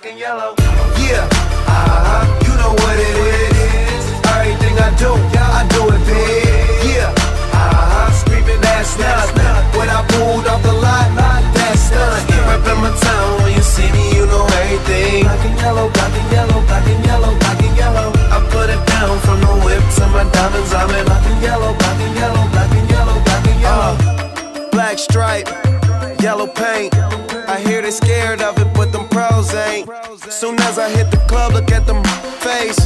black and yellow. Yeah, you know what it is. Everything I do it big. Yeah, screaming that snap. When I pulled off the lot, that stunt. Reppin' my town, when you see me, you know everything. Black and yellow, black and yellow, black and yellow, black and yellow. I put it down from the whip to my diamonds. I'm in black and yellow, black and yellow, black and yellow, black and yellow. Black stripe, yellow paint. I hear they scared of it, but them pros ain't. Soon as I hit the club, look at them face.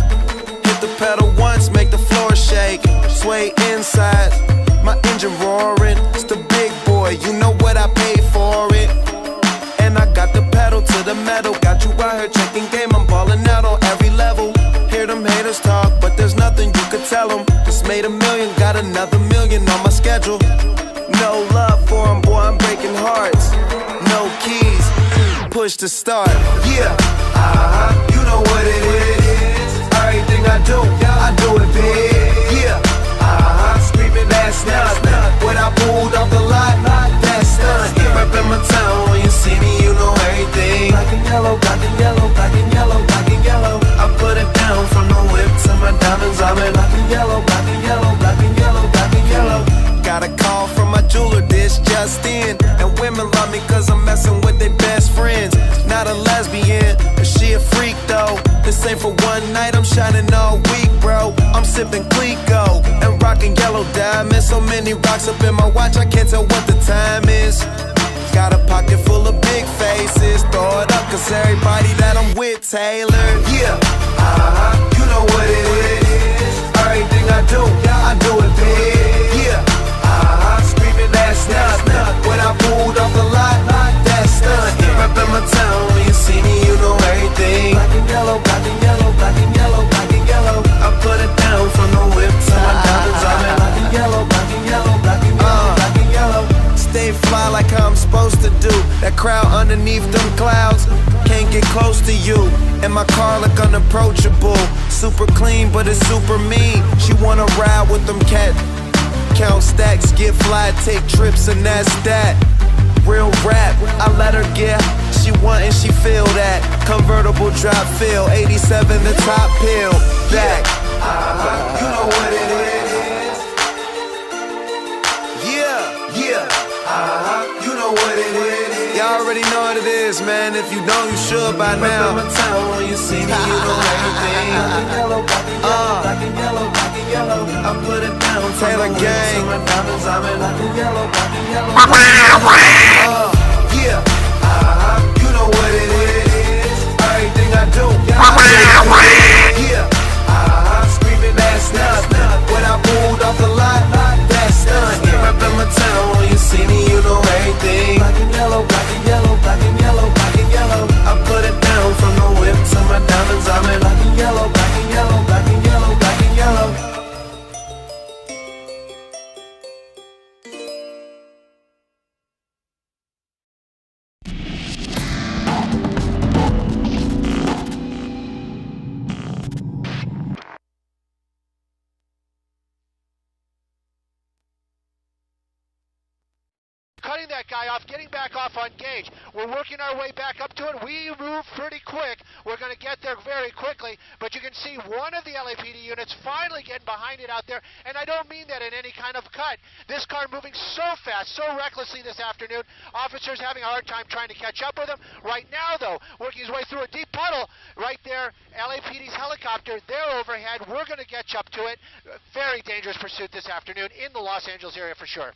Hit the pedal once, make the floor shake. Sway inside, my engine roaring. It's the big boy, you know what I paid for it. And I got the pedal to the metal. Got you out here checking game, I'm ballin' out on every level. Hear them haters talk, but there's nothing you could tell them. Just made $1 million, got another $1 million on my schedule. No love for them, boy, I'm breaking hearts. No keys, push to start. Yeah, you know what it is. Everything I do it big. Yeah, screaming that snap. When I pulled off the lot, that stunt. Reppin' my town, when you see me, you know everything. Black and yellow, black and yellow, black and yellow, black and yellow. I put it down from the whip to my diamonds. I'm in black and yellow, black and yellow, black and yellow, black and yellow. Got a call from my jeweler, this just in. And women love me cause I'm messing with their best friends. Not a lesbian, but she a freak though. This ain't for one night, I'm shining all week, bro. I'm sipping Clico and rocking yellow diamonds. So many rocks up in my watch, I can't tell what the time is. Got a pocket full of big faces. Throw it up cause everybody that I'm with tailored. Yeah, you know what it is. Everything I do it big. Yeah, screaming that snap. When I pulled off the lot, that stunt. Reppin' my town, when you see me, you know everything. Black and yellow, black and yellow, black and yellow, black and yellow. I put it down from the whip to my diamonds. I'm in black and yellow, black and yellow, black and yellow, black and yellow. Stay fly like how I'm supposed to do. That crowd underneath them clouds can't get close to you. And my car look unapproachable. Super clean, but it's super mean. She wanna ride with them cat. Count stacks, get fly, take trips, and that's that. Real rap, I let her get. She want and she feel that. Convertible drop feel, 87 the top pill. Back, you know what it is. Yeah, you know what it is. Y'all already know what it is, man. If you don't, you should by now. Reppin' my town, when you see me, you know everything. Black and yellow, black and yellow, black and yellow, black and yellow. I put it down, Taylor gang. My diamonds, I'm in black and yellow, black and yellow. Yeah, you know what it is. Everything I do it big. Yeah, screaming that snap. When I pulled off the lot, that stunt. Reppin' my town, when you see me, you know everything. Black and yellow, black and yellow, black and yellow, black and yellow. I put it down from the whip to my diamonds. I'm in black and yellow, black and yellow, black and yellow, black and yellow. Cutting that guy off, getting back off on Gage. We're working our way back up to it. We move pretty quick. We're going to get there very quickly, but you can see one of the LAPD units finally getting behind it out there, and I don't mean that in any kind of cut. This car moving so fast, so recklessly this afternoon. Officers having a hard time trying to catch up with him. Right now, though, working his way through a deep puddle right there. LAPD's helicopter, they're overhead. We're going to catch up to it. Very dangerous pursuit this afternoon in the Los Angeles area for sure.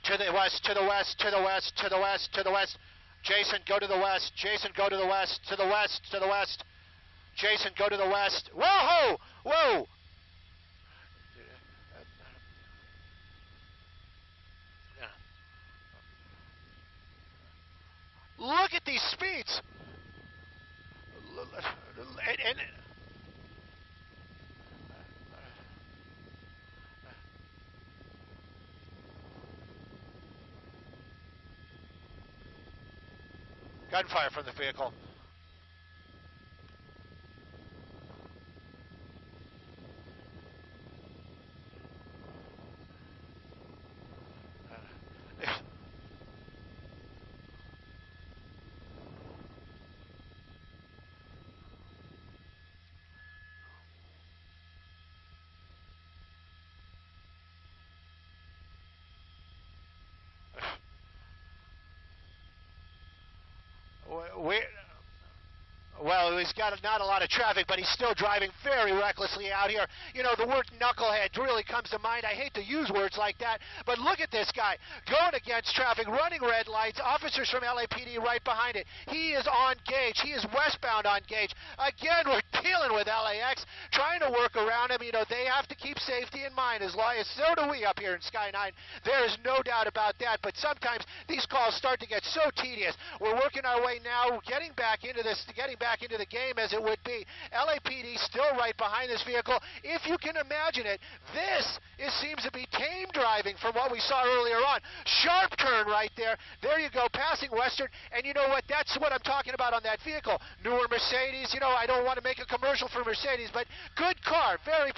To the west, to the west, to the west, to the west, to the west. Jason, go to the west. Jason, go to the west, to the west, to the west. Jason, go to the west. Whoa! Whoa! Look at these speeds. And gunfire from the vehicle. Well, he's got not a lot of traffic, but he's still driving very recklessly out here. You know, the word knucklehead really comes to mind. I hate to use words like that, but look at this guy going against traffic, running red lights, officers from LAPD right behind it. He is on Gage. He is westbound on Gage. Again, we're dealing with LAX, trying to work around him. You know, they have to keep safety in mind, as long as so do we up here in Sky 9. There is no doubt about that, but sometimes these calls start to get so tedious. We're working our way now, getting back into the game as it would be. LAPD still right behind this vehicle. If you can imagine it, this seems to be tame driving from what we saw earlier on. Sharp turn right there. There you go, passing Western, and you know what? That's what I'm talking about on that vehicle. Newer Mercedes. You know, I don't want to make a commercial for Mercedes, but good car, very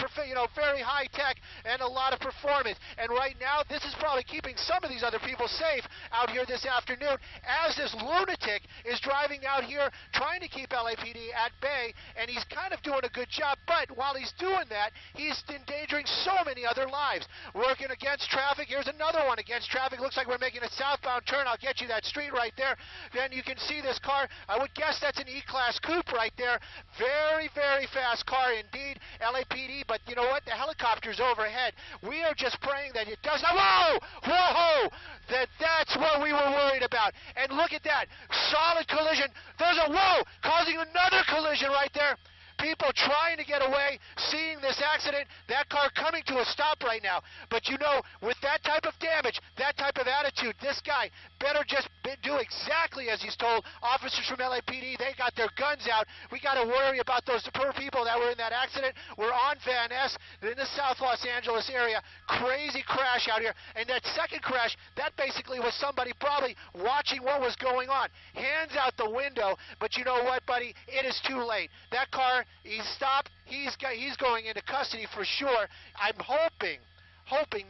very high tech and a lot of performance. And right now, this is probably keeping some of these other people safe out here this afternoon, as this lunatic is driving out here trying to keep LAPD at bay, and he's kind of doing a good job, but while he's doing that, he's endangering so many other lives. Working against traffic. Here's another one against traffic. Looks like we're making a southbound turn. I'll get you that street right there. Then you can see this car. I would guess that's an E-Class coupe right there. Very, very fast car indeed. LAPD, but you know what? The helicopter's overhead. We are just praying that it does not. Whoa! Whoa! That's what we were worried about. And look at that. Solid collision. There's a whoa! Causing another collision right there. People trying to get away, seeing this accident, that car coming to a stop right now. But you know, with that type of damage, that type of attitude, this guy better just do exactly as he's told. Officers from LAPD, they got their guns out. We got to worry about those poor people that were in that accident. We're on Van Ness in the South Los Angeles area. Crazy crash out here. And that second crash, that basically was somebody probably watching what was going on. Hands out the window. But you know what, buddy? It is too late. That car, he's stopped. He's going into custody for sure. I'm hoping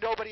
nobody